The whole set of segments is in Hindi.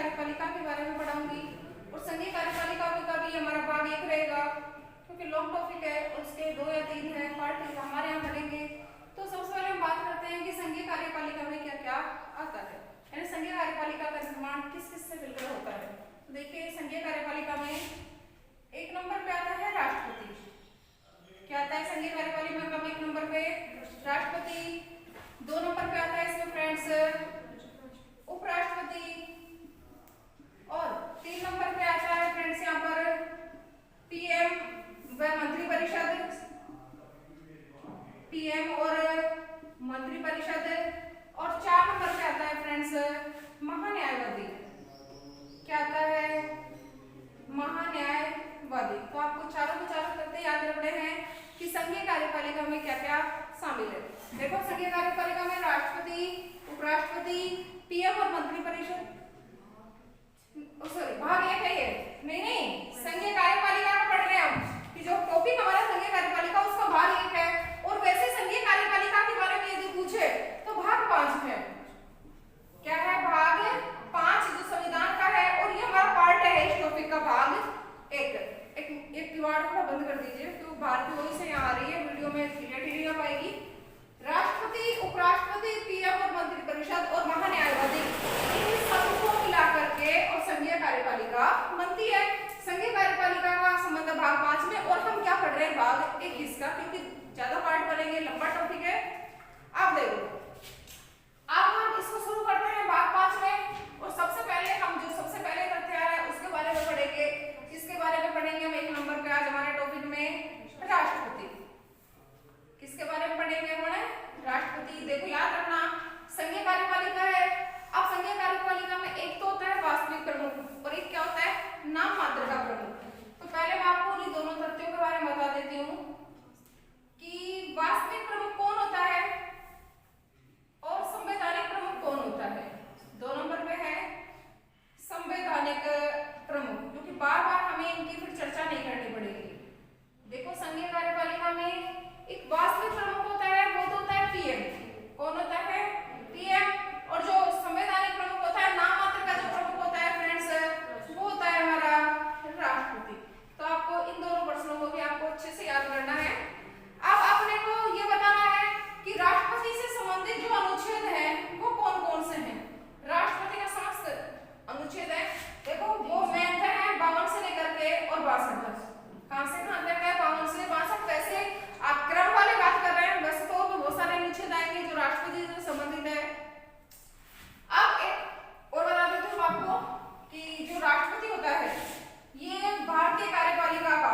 कार्यपालिका के बारे में पढ़ाऊंगी और संघीय कार्यपालिका का भी हमारा भाग 1 रहेगा क्योंकि लॉन्ग टॉपिक है और उसके 2 या 3 है पार्ट हमारे यहाँ पढ़ेंगे। तो सबसे पहले हम बात करते हैं कि संघीय कार्यपालिका में क्या क्या आता है, यानी संघीय कार्यपालिका का निर्माण किस किस से मिलकर होता है। तो देखिए संघीय कार्यपालिका में 1 नंबर पे आता है राष्ट्रपति। क्या आता है संघीय कार्यपालिका में 1 नंबर पे? राष्ट्रपति। 2 नंबर पे आता है इसमें फ्रेंड्स उपराष्ट्रपति और 3 नंबर पे आता है फ्रेंड्स यहाँ पर पीएम व मंत्रिपरिषद, पीएम और मंत्रिपरिषद और 4 नंबर पे आता है फ्रेंड्स महान्यायवादी। क्या आता है? महान्यायवादी। तो आपको चारों के चारों तथ्य याद रखने हैं कि संघीय कार्यपालिका में क्या क्या शामिल है। देखो संघीय कार्यपालिका में राष्ट्रपति, उपराष्ट्रपति, पीएम और मंत्रिपरिषद, सॉरी भाग 1 है ये, नहीं संघीय कार्यपालिका का पढ़ रहे हैं हम कि जो टॉपिक हमारा संघीय कार्यपालिका उसका भाग 1 है और वैसे संघीय कार्यपालिका के बारे में यदि पूछे तो भाग 5 है। क्या है? भाग 5 जो संविधान का है और ये हमारा पार्ट है इस टॉपिक का भाग 1। एक कीवर्ड को बंद कर दीजिए तो भारतीय वॉइस से यहाँ आ रही है, वीडियो में क्लियरिटी नहीं आ पाएगी। राष्ट्रपति, उपराष्ट्रपति, पीएम और मंत्रिपरिषद और महान्यायवादी इन सबको मिलाकर के और संघीय कार्यपालिका बनती है। संघीय कार्यपालिका का संबंध भाग 5 में और हम क्या पढ़ रहे हैं भाग 21 का, क्योंकि ज्यादा पार्ट पढ़ेंगे, लंबा टॉपिक है। आप देखो अब हम इसको शुरू करते हैं भाग 5 में और सबसे पहले हम जो सबसे पहले तथ्य है उसके बारे में पढ़ेंगे। इसके बारे में पढ़ेंगे हम 1 नंबर पे आज हमारे टॉपिक में राष्ट्रपति। किसके बारे में पढ़ेंगे हमारे? राष्ट्रपति। देखो याद रखना संघीय कार्यपालिका है। अब संघीय कार्यपालिका में एक तो होता है वास्तविक प्रमुख और एक क्या होता है? नाम मात्र का प्रमुख। तो पहले मैं आपको उन्हीं दोनों तथ्यों के बारे में बता देती हूँ कि वास्तविक प्रमुख कौन होता है और संवैधानिक प्रमुख कौन होता है। 2 नंबर पे है संवैधानिक प्रमुख, क्योंकि बार बार हमें इनकी फिर चर्चा नहीं करनी पड़ेगी। देखो संघीय कार्यपालिका में एक वास्तविक प्रमुख होता है, वो तो होता है पीएम। कौन होता है? पीएम। और जो संवैधानिक प्रमुख होता है, नाम मात्र का जो प्रमुख होता है फ्रेंड्स, वो होता है हमारा राष्ट्रपति। तो आपको इन दोनों प्रश्नों को भी आपको अच्छे से याद करना है। अब अपने को ये बताना है कि राष्ट्रपति से संबंधित जो अनुच्छेद है वो कौन कौन से हैं। राष्ट्रपति का समस्त अनुच्छेद है, देखो वो मेन है 52 से लेकर के और 62 तक। कहां से कहां तक है? 52 से 62। वैसे आप क्रम वाले बात कर रहे हैं, वैसे तो बहुत सारे अनुच्छेद आएंगे जो राष्ट्रपति से संबंधित है। अब एक और बता देती हूँ आपको कि जो राष्ट्रपति होता है ये भारतीय कार्यपालिका का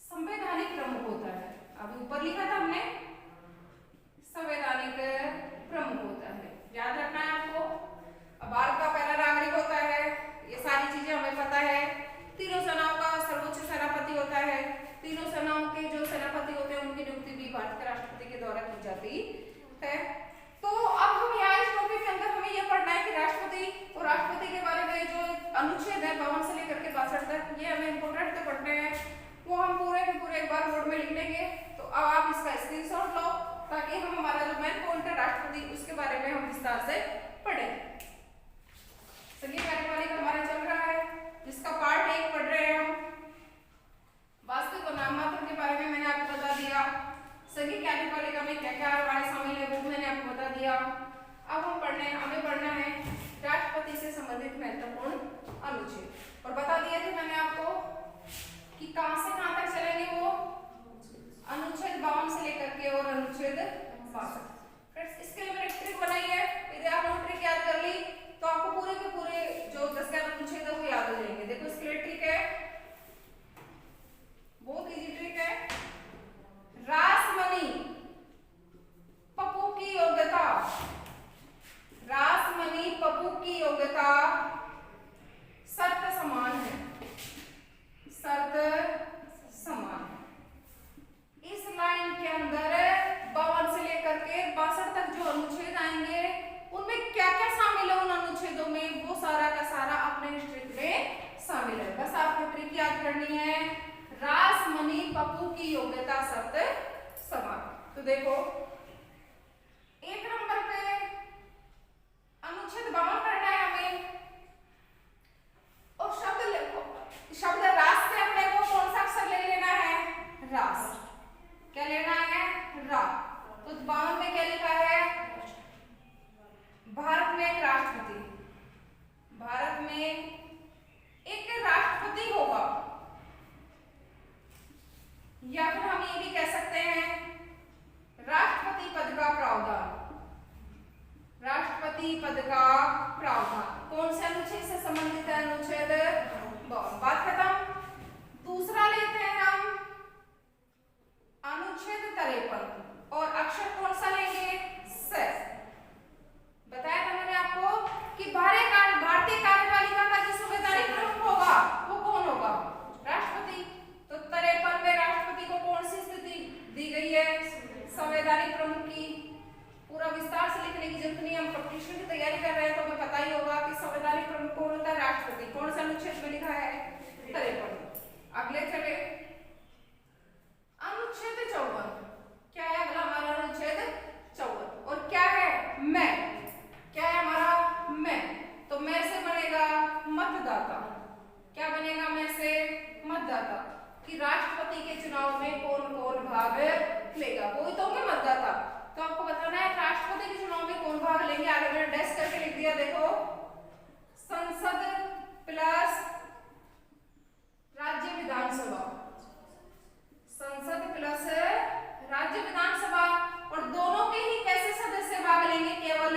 संवैधानिक प्रमुख होता है। अभी ऊपर लिखा था हमने संवैधानिक प्रमुख होता है, याद रखना है आपको। अब भारत का पहला नागरिक होता है, ये सारी चीजें हमें पता है। तीनों सेनाओं का सर्वोच्च सेनापति होता है। तीनों सेनाओं के जो सेनापति होते हैं उनकी नियुक्ति भी भारत के राष्ट्रपति के द्वारा की जाती है। तो अब हम यहाँ इस टॉपिक के अंदर हमें यह पढ़ना है कि राष्ट्रपति और राष्ट्रपति के बारे में जो अनुच्छेद है 52 से लेकर के 62 तक, ये हमें इंपोर्टेंट तो पढ़ने हैं, वो हम पूरे के पूरे एक बार बोर्ड में लिख लेंगे। तो अब आप इसका स्क्रीनशॉट लो ताकि हम हमारा जो मेन पॉइंट है राष्ट्रपति उसके बारे में हम विस्तार से पढ़ें। संघीय कार्यपालिका हमारा चल रहा है, जिसका पार्ट 1 पढ़ रहे हैं हम। वास्तविक और नाम मात्र के बारे में मैंने आपको बता दिया। संघीय कार्यपालिका में क्या क्या हमारे शामिल है वो मैंने आपको बता दिया। अब हमें पढ़ना है राष्ट्रपति से संबंधित महत्वपूर्ण अनुच्छेद। और बता दिया था मैंने आपको कि कहां से कहां तक चलेंगे वो अनुच्छेद 52 से लेकर के और अनुच्छेद 62। फ्रेंड्स इसके लिए मैंने ट्रिक बनाई है, यदि आपने ट्रिक याद कर ली तो आपको पूरे के पूरे जो 10 का अनुच्छेद है वो याद हो जाएंगे। देखो इसके लिए ट्रिक है, बहुत इजी ट्रिक है। रासमणी पप्पू की योग्यता, रासमणी पप्पू की योग्यता शर्त समान है, शर्त समान है। इस लाइन के अंदर 52 से लेकर के 62 तक जो अनुच्छेद आएंगे उनमें क्या क्या शामिल है, उन अनुच्छेदों में वो सारा का सारा अपने ट्रिक में शामिल है। बस आपको ट्रिक याद करनी है, रासमणी पप्पू की योग्यता शर्त समान। तो देखो तो 52 में क्या लिखा है? भारत में एक राष्ट्रपति, भारत में एक राष्ट्रपति होगा, या फिर हम ये भी कह सकते हैं राष्ट्रपति पद का प्रावधान, राष्ट्रपति पद का प्रावधान कौन से अनुच्छेद से संबंधित है? अनुच्छेद 52। बात खत्म। दूसरा लेते हैं हम अनुच्छेद 53 और अक्षर कौन सा लेंगे? स। बताया था मैंने आपको कि भारतीय कार्यपालिका का जो संवैधानिक प्रमुख होगा वो कौन होगा? राष्ट्रपति। तो 53 में राष्ट्रपति को कौन सी स्थिति दी गई है? संवैधानिक प्रमुख की। पूरा विस्तार से लिखने की जरूरत नहीं, हम कंपटीशन की तैयारी कर रहे हैं तो हमें पता ही होगा कि संवैधानिक प्रमुख कौन होता है? राष्ट्रपति। कौन सा अनुच्छेद में लिखा है? 53। अगले चले अनुच्छेद 54। क्या है अगला हमारा? अनुच्छेद 54। और क्या है? मैं। क्या है हमारा? मैं। तो मैं से बनेगा मतदाता। क्या बनेगा? मैं से मतदाता। कि राष्ट्रपति के चुनाव में कौन कौन भाग लेगा? कोई तो होंगे मतदाता। तो आपको बताना है राष्ट्रपति के चुनाव में कौन भाग लेंगे। आगे मैंने डैश करके लिख दिया, देखो, संसद प्लस राज्य विधानसभा, संसद प्लस राज्य विधानसभा। और दोनों के ही कैसे सदस्य भाग लेंगे? केवल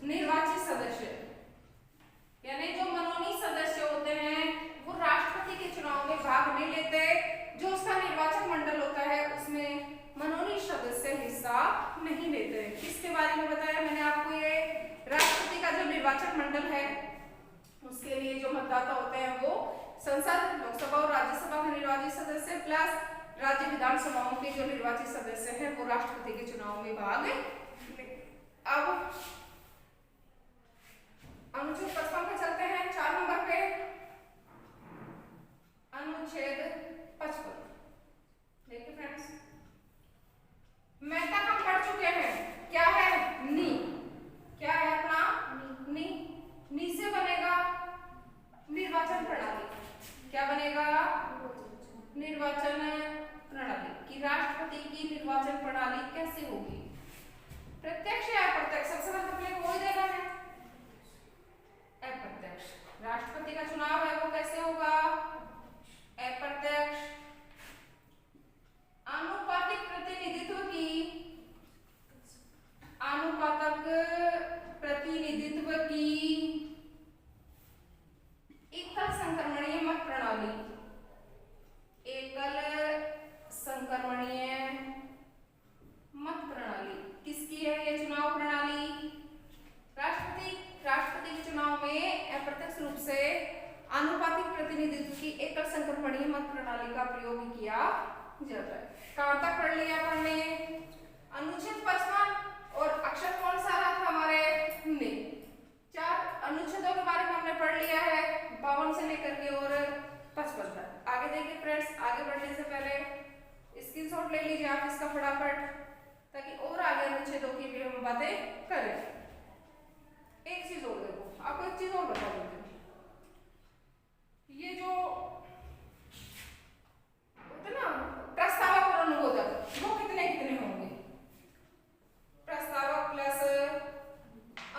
निर्वाचित सदस्य, यानी जो मनोनीत सदस्य होते हैं वो राष्ट्रपति के चुनाव में भाग नहीं लेते। जो उसका निर्वाचक मंडल होता है उसमें मनोनीत सदस्य हिस्सा नहीं लेते। किसके बारे में बताया मैंने आपको? ये राष्ट्रपति का जो निर्वाचक मंडल है उसके लिए जो मतदाता होते हैं वो संसद, लोकसभा और राज्यसभा के निर्वाचित सदस्य प्लस राज्य विधानसभाओं के जो निर्वाचित सदस्य हैं वो राष्ट्रपति के चुनाव में भाग लेते। अब अनुच्छेद 55 पे चलते हैं, 4 नंबर पे। अनुच्छेद 55 देखिए फ्रेंड्स, मैं तक हम पढ़ चुके हैं। क्या है? नी। क्या है अपना? नी। नी से बनेगा निर्वाचन प्रणाली। क्या बनेगा? निर्वाचन प्रणाली। कि राष्ट्रपति की निर्वाचन प्रणाली कैसे होगी? प्रत्यक्ष या अप्रत्यक्ष? सबसे पहले वो ही देना है अप्रत्यक्ष। राष्ट्रपति का चुनाव है वो कैसे होगा? अप्रत्यक्ष। आनुपातिक प्रतिनिधित्व की, आनुपातिक प्रतिनिधित्व की एकल संक्रमणीय मत प्रणाली, एकल संक्रमणीय मत प्रणाली। किसकी है ये चुनाव प्रणाली? राष्ट्रपति के चुनाव में अप्रत्यक्ष रूप से आनुपातिक प्रतिनिधित्व की एकल संक्रमणीय मत प्रणाली का प्रयोग किया जाता है। कहां तक पढ़ लिया हमने? अनुच्छेद 55 और अक्षर कौन सा रहा था हमारे? ने। 4 अनुच्छेदों के बारे में हमने पढ़ लिया है, 52 से लेकर के और 55 तक। आगे देखिए फ्रेंड्स, आगे बढ़ने से पहले स्क्रीनशॉट ले लीजिए आप इसका फटाफट, ताकि और आगे अनुच्छेदों की भी हम बातें करें। एक चीज और देखो, आपको एक चीज और बता देते हैं। ये जो होते ना प्रस्तावक और अनुमोदक, वो कितने कितने होंगे? प्रस्तावक प्लस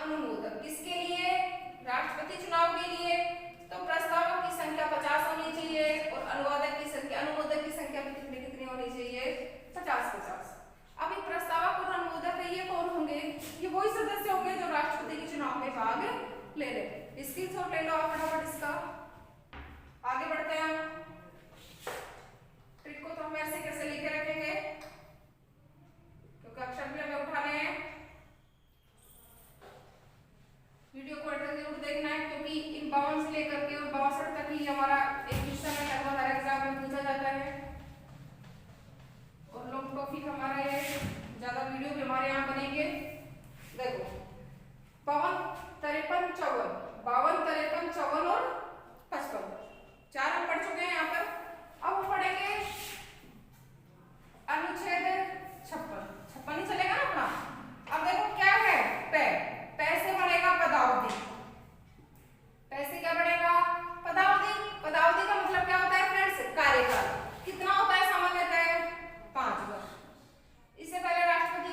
अनुमोदक। किसके लिए? राष्ट्रपति चुनाव के लिए। तो प्रस्तावक की संख्या 50 होनी चाहिए और अनुमोदक की संख्या भी कितनी कितनी होनी चाहिए? 50-50। अब ये प्रस्तावक और अनुमोदक है, ये कौन होंगे? ये वही सदस्य होंगे जो राष्ट्रपति के चुनाव में भाग ले रहे। स्क्रीनशॉट ले लो आप फटाफट इसका। आगे बढ़ते हैं। ट्रिक को तो हम ऐसे कैसे लिखे रखेंगे, क्योंकि अक्षर भी हमें उठाने हैं। वीडियो को एंड तक जरूर देखना है, क्योंकि इन 52 से लेकर के और 62 तक ही हमारा एक हिस्सा में हर एग्जाम में पूछा जाता है। और लॉन्ग टॉपिक हमारा ये ज्यादा वीडियो भी हमारे यहाँ बनेंगे। देखो 52, 53, 54, 52, 53, 54 और 55, 4 हम पढ़ चुके हैं यहाँ पर। अब हम पढ़ेंगे अनुच्छेद 56 ही चलेगा ना अपना। अब देखो क्या है? पैसे बनेगा पदावधि। पैसे क्या बनेगा? पदावधि। पदावधि का मतलब क्या होता है फ्रेंड्स? कार्यकाल। कितना होता है सामान्यतः? 5 वर्ष। इससे पहले राष्ट्रपति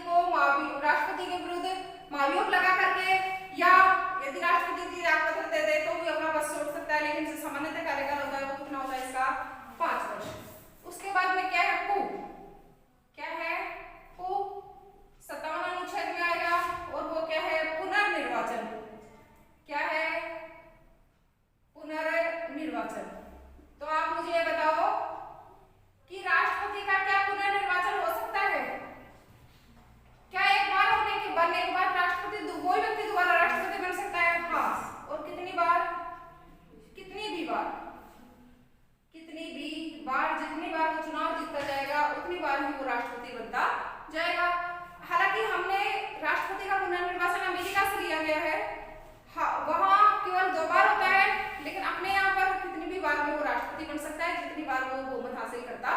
जितनी बार वो बहुमत हासिल करता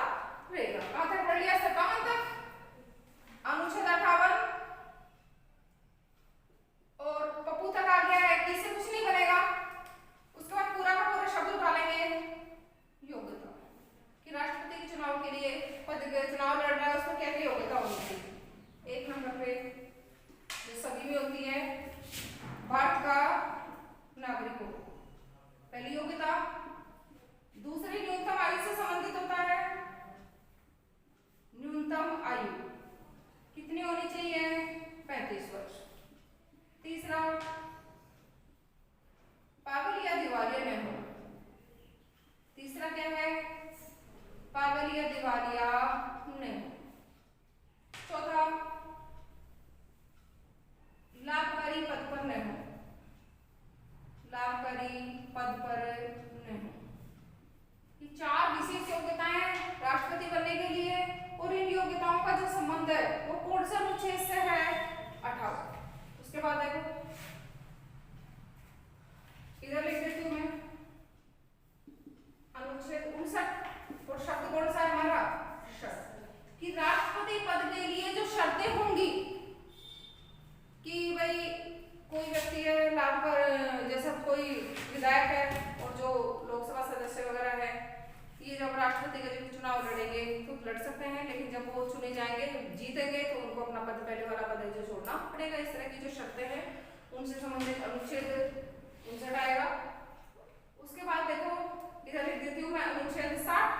रहेगा। कहां तक पढ़ लिया? 57 तक। अनुच्छेद 58 और पप्पू तक आ गया है। किससे कुछ नहीं बनेगा। उसके बाद पूरा का पूरा शब्द उठा लेंगे। योग्यता कि राष्ट्रपति के चुनाव के लिए पद के चुनाव लड़ रहा है उसको क्या क्या योग्यता होनी चाहिए। 1 नंबर पे जो सभी में होती है, भारत का नागरिक हो, पहली योग्यता। दूसरी न्यूनतम आयु से संबंधित होता है। न्यूनतम आयु कितनी होनी चाहिए? 35 वर्ष। तीसरा, पागल या दिवालिया न हो। तीसरा क्या है? पागल या दिवालिया न हो। चौथा, लाभकारी पद पर न हो। लाभकारी पद पर न हो। ये 4 विशेष योग्यताएं राष्ट्रपति बनने के लिए, और इन योग्यताओं का जो संबंध है वो कौन सा अनुच्छेद से है? 58। उसके बाद देखो इधर लिख देती हूं मैं अनुच्छेद 59 और शब्द कौन सा है हमारा? शर्त। कि राष्ट्रपति पद के लिए जो शर्तें होंगी कि भाई कोई व्यक्ति है लाभ पर, जैसा कोई विधायक है और जो लोकसभा सदस्य वगैरह है, ये जब राष्ट्रपति का चुनाव लड़ेंगे तो लड़ सकते हैं, लेकिन जब वो चुने जाएंगे जीतेंगे तो उनको अपना पद, पहले वाला पद जो छोड़ना पड़ेगा। इस तरह की जो शर्तें हैं उनसे संबंधित अनुच्छेद 59 आएगा। उसके बाद देखो इधर लिख देती हूँ मैं अनुच्छेद 60,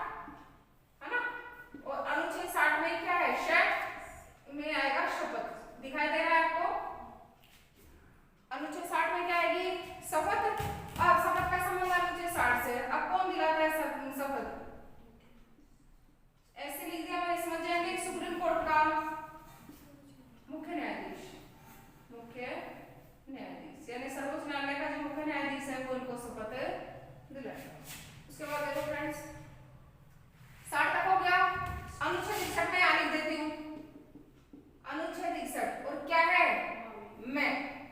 है ना। और अनुच्छेद 60 में क्या है? शर्त में आएगा शपथ। दिखाई दे रहा है आपको? अनुच्छेद 60 में क्या आएगी? शपथ। अब शपथ का संबंध अनुच्छेद 60 से। अब कौन दिलाता है शपथ? ऐसे लिख दिया मैं, समझ जाएंगे। सुप्रीम कोर्ट का मुख्य न्यायाधीश, मुख्य न्यायाधीश यानी सर्वोच्च न्यायालय का जो मुख्य न्यायाधीश है वो उनको शपथ दिलाएगा। उसके बाद देखो फ्रेंड्स 60 तक हो गया। अनुच्छेद 61 में यहाँ लिख देती हूँ अनुच्छेद 61, और क्या है? मैं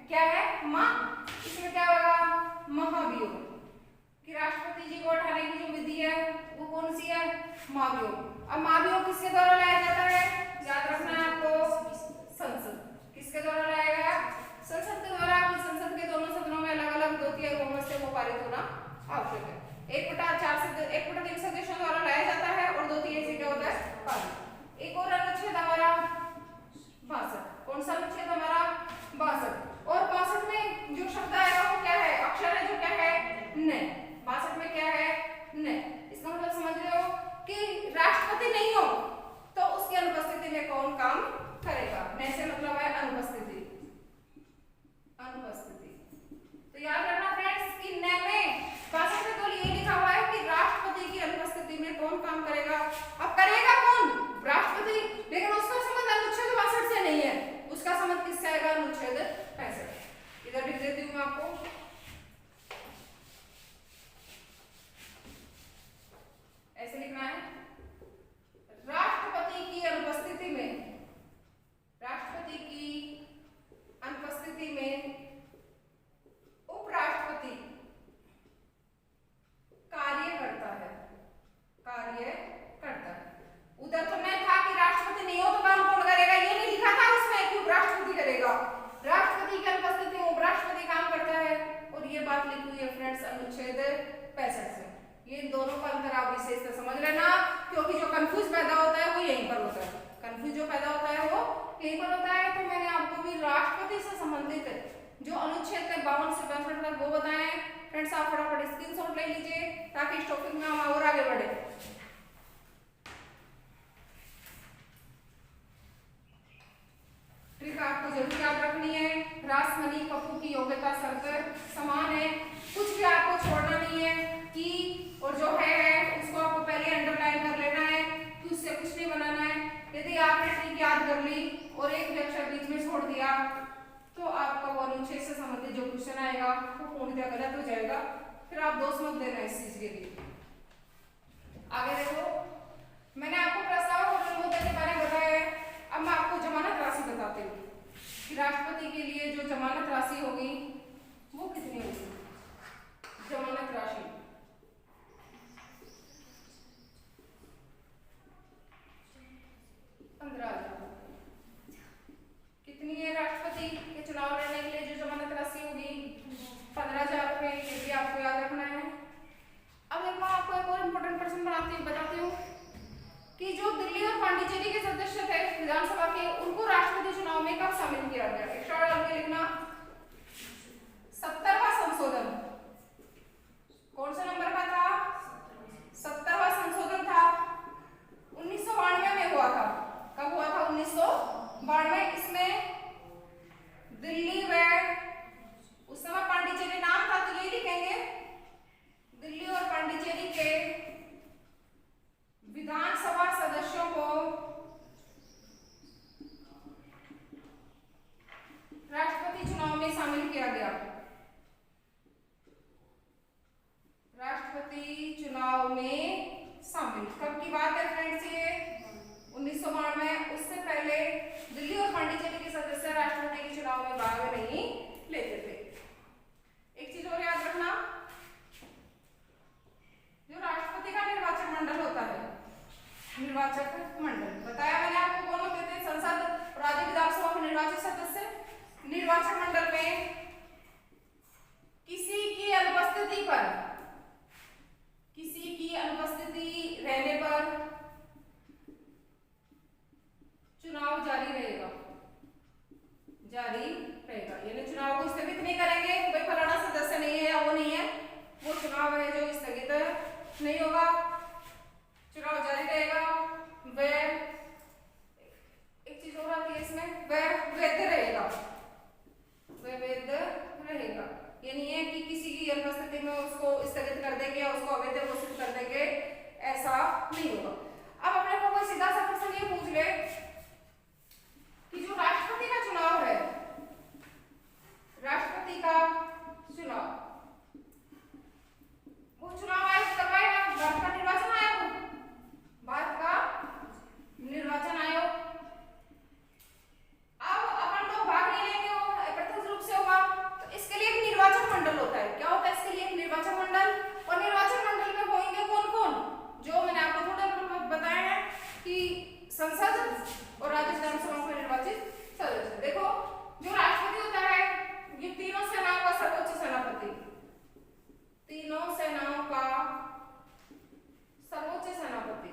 क्या है? मां। इसमें क्या होगा? महाभियोग। कि राष्ट्रपति जी को उठाने की जो विधि है वो कौन सी है? महाभियोग। अब महाभियोग किसके द्वारा लाया जाता है? याद रखना है आपको, संसद। किसके द्वारा लाया गया? संसद के द्वारा। संसद के दोनों सदनों में अलग अलग 2/3 बहुमत से वो पारित होना आवश्यक है। 1/3 सदस्यों द्वारा लाया जाता है और 2/3 से क्या होता है? पारित। एक और अनुच्छेद हमारा 62। कौन सा अनुच्छेद हमारा? 62। और 62 में जो शब्द आएगा वो क्या है? अक्षर है जो क्या है? न। 62 में क्या है? न। इसका मतलब समझ रहे हो कि राष्ट्रपति नहीं हो तो उसकी अनुपस्थिति में कौन काम करेगा? न से मतलब है अनुपस्थिति। अनुपस्थिति। तो याद रखना फ्रेंड्स कि न में 62 में तो ये लिखा हुआ है कि राष्ट्रपति की अनुपस्थिति में कौन काम करेगा। अब करेगा कौन? राष्ट्रपति। लेकिन उसका संबंध अनुच्छेद 62 से नहीं है, उसका संबंध किससे आएगा? अनुच्छेद 65। इधर लिख देती हूँ मैं आपको। ऐसे लिखना है, राष्ट्रपति की अनुपस्थिति में, राष्ट्रपति की अनुपस्थिति में उपराष्ट्रपति कार्य करता है। कार्य करता है। उधर तो मैं था कि राष्ट्रपति नहीं हो तो काम कौन करेगा, ये नहीं लिखा था उसमें कि उपराष्ट्रपति करेगा। राष्ट्रपति की अनुपस्थिति में उपराष्ट्रपति काम करता है, और ये बात लिखी हुई है फ्रेंड्स अनुच्छेद 65 से। ये दोनों का अंतर आप विशेष से समझ लेना, क्योंकि जो कंफ्यूज पैदा होता है वो यहीं पर होता है। कंफ्यूज जो पैदा होता है वो यहीं पर होता है। तो मैंने आपको भी राष्ट्रपति से संबंधित जो अनुच्छेद 52 से 65 तक वो बताए। फ्रेंड्स आप फटाफट स्क्रीनशॉट ले लीजिए ताकि इस टॉपिक में हम और आगे बढ़े। ट्रिक आपको जरूर याद रखनी है। रासमणी पप्पू की योग्यता शर्त समान है, कुछ भी आपको छोड़ना नहीं है। की और जो है उसको आपको पहले अंडरलाइन कर लेना है कि उससे कुछ नहीं बनाना है। यदि आपने ट्रिक याद कर ली और एक भी अक्षर बीच में छोड़ दिया तो आपका वो अनुच्छेद से संबंधित जो क्वेश्चन आएगा वो पूर्णतः गलत हो जाएगा। फिर आप दोष मत देना इस चीज के लिए। आगे देखो, मैंने आपको प्रस्ताव और अनुमोदन के बारे में बताया है। अब मैं आपको जमानत राशि बताती हूँ कि राष्ट्रपति के लिए जो जमानत राशि होगी वो कितनी होगी। जमानत राशि कितनी है राष्ट्रपति के चुनाव लड़ने के लिए जो जमानत राशि होगी 15,000 रुपए, ये भी आपको याद रखना है। अब देखो आपको एक और इम्पोर्टेंट क्वेश्चन बताती हूँ कि जो दिल्ली और पांडिचेरी के सदस्य थे विधानसभा के, उनको राष्ट्रपति चुनाव में कब शामिल किया गया? एक्स्ट्रा डाल के लिखना 70वां संशोधन। कौन सा नंबर का था? 70वां संशोधन था, 1992 में हुआ था। कब हुआ था? 1992। इसमें दिल्ली व उस समय पांडिचेरी नाम था तो यही लिखेंगे, दिल्ली और पांडिचेरी के विधानसभा सदस्यों को राष्ट्रपति चुनाव में शामिल किया गया। राष्ट्रपति चुनाव में शामिल कब की बात है फ्रेंड्स? ये 1992। उससे पहले दिल्ली और पांडिचेरी के सदस्य राष्ट्रपति के चुनाव में भाग नहीं लेते थे। एक चीज और याद रखना, जो राष्ट्रपति का निर्वाचन मंडल होता है, निर्वाचक मंडल बताया मैंने आपको कौन होते थे? संसद और राज्य विधानसभा में निर्वाचित सदस्य। निर्वाचन मंडल में किसी की अनुपस्थिति रहने पर चुनाव जारी रहेगा। यानी चुनाव को स्थगित नहीं करेंगे, भाई फलाना सदस्य नहीं है या वो नहीं है, वो चुनाव है जो स्थगित नहीं होगा, चुनाव जारी रहेगा। वह एक चीज और आती है इसमें, वह वैध रहेगा। ये नहीं है कि किसी की अनुपस्थिति में उसको स्थगित कर देंगे या उसको अवैध घोषित कर देंगे, ऐसा नहीं होगा। अब अपने को कोई सीधा सा प्रश्न ये पूछ ले कि जो राष्ट्रपति का चुनाव है, राष्ट्रपति का चुनाव, वो चुनाव आयोग करवाएगा, भारत का निर्वाचन आयोग, भारत का निर्वाचन आयोग। अब अपन लोग भाग नहीं लेंगे, वो अप्रत्यक्ष रूप से होगा, तो इसके लिए एक निर्वाचन मंडल होता है। क्या होता है इसके लिए? एक निर्वाचन मंडल। और निर्वाचन मंडल में होंगे कौन कौन? जो मैंने आपको थोड़ा बताया है कि संसद और राज्य विधानसभा में निर्वाचित सदस्य। देखो जो राष्ट्रपति होता है, ये तीनों सेनाओं का सर्वोच्च सेनापति, तीनों सेनाओं का सर्वोच्च सेनापति,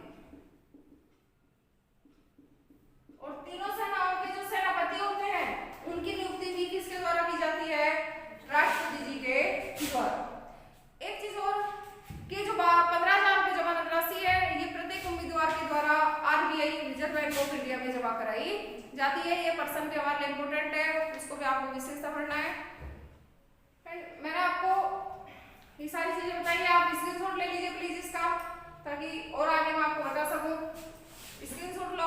और तीनों सेनाओं के जो सेनापति होते हैं उनकी नियुक्ति भी किसके द्वारा की जाती है? राष्ट्रपति जी के द्वारा। एक चीज और कि जो 15,000 रुपए जमानत राशि है, ये प्रत्येक उम्मीदवार के द्वारा RBI reserve bank of India में जमा कराई जाती है। ये पर्सन के हमारे लिए इंपोर्टेंट है, इसको भी आपको विशेषता पढ़ना है। मैंने आपको ये सारी चीजें बताई है, आप स्क्रीनशॉट ले लीजिए प्लीज इसका, ताकि और आगे मैं आपको बता सकूं। स्क्रीनशॉट लो